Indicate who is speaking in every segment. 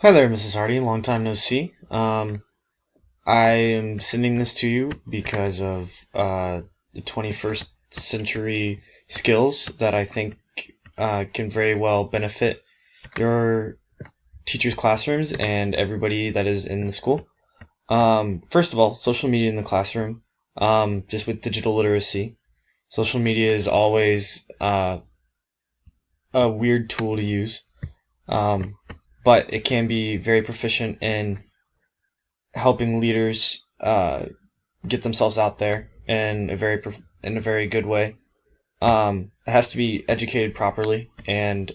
Speaker 1: Hi there, Mrs. Hardy. Long time no see. I am sending this to you because of the 21st century skills that I think can very well benefit your teachers' classrooms and everybody that is in the school. First of all, social media in the classroom. Just with digital literacy, social media is always a weird tool to use, um, but it can be very proficient in helping leaders get themselves out there in a very good way. It has to be educated properly, and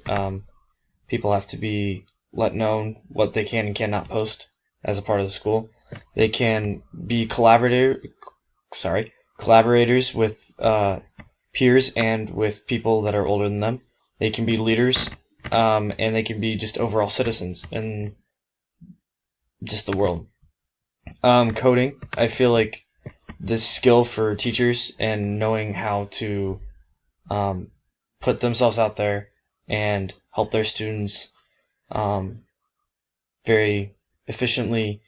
Speaker 1: people have to be let known what they can and cannot post as a part of the school. They can be collaborators with peers and with people that are older than them. They can be leaders, and they can be just overall citizens in just the world. Coding, I feel like this skill for teachers and knowing how to um, put themselves out there and help their students um, very efficiently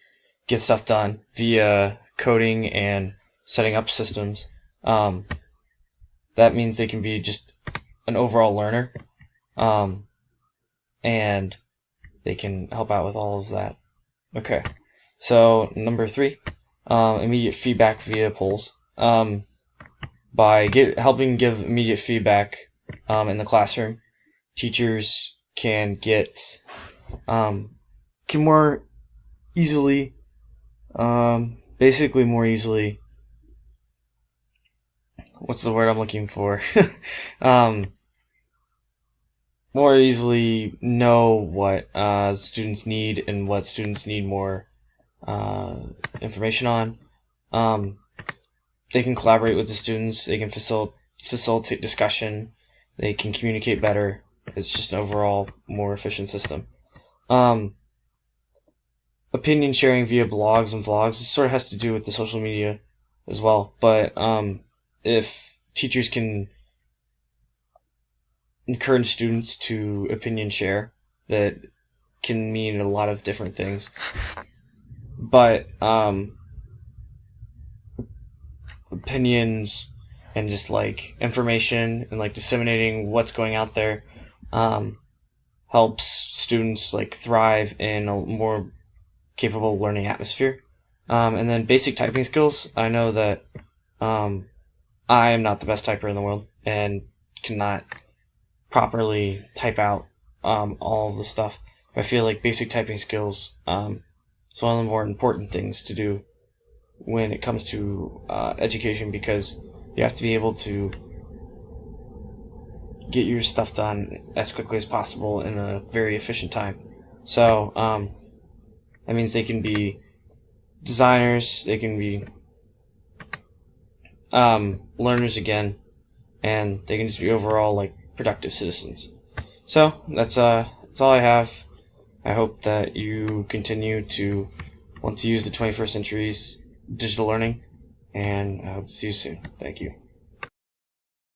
Speaker 1: get stuff done via coding and setting up systems. Um, that means they can be just an overall learner, um, and they can help out with all of that. Okay, so number 3, immediate feedback via polls. By helping give immediate feedback in the classroom, teachers can get can more easily, basically more easily. What's the word I'm looking for? um, more easily know what students need and what students need more uh, information on. Um, they can collaborate with the students. They can facilitate discussion. They can communicate better. It's just an overall more efficient system. Um, Opinion sharing via blogs and vlogs. This sort of has to do with the social media as well. But if teachers can encourage students to opinion share, that can mean a lot of different things. But opinions and just like information and like disseminating what's going out there um, helps students like thrive in a more capable learning atmosphere. And then basic typing skills. I know that I am not the best typer in the world and cannot properly type out all of the stuff. I feel like basic typing skills is one of the more important things to do when it comes to education, because you have to be able to get your stuff done as quickly as possible in a very efficient time. So that means they can be designers, they can be learners again, and they can just be overall like productive citizens. So that's all I have. I hope that you continue to want to use the 21st century's digital learning, and I hope to see you soon. Thank you.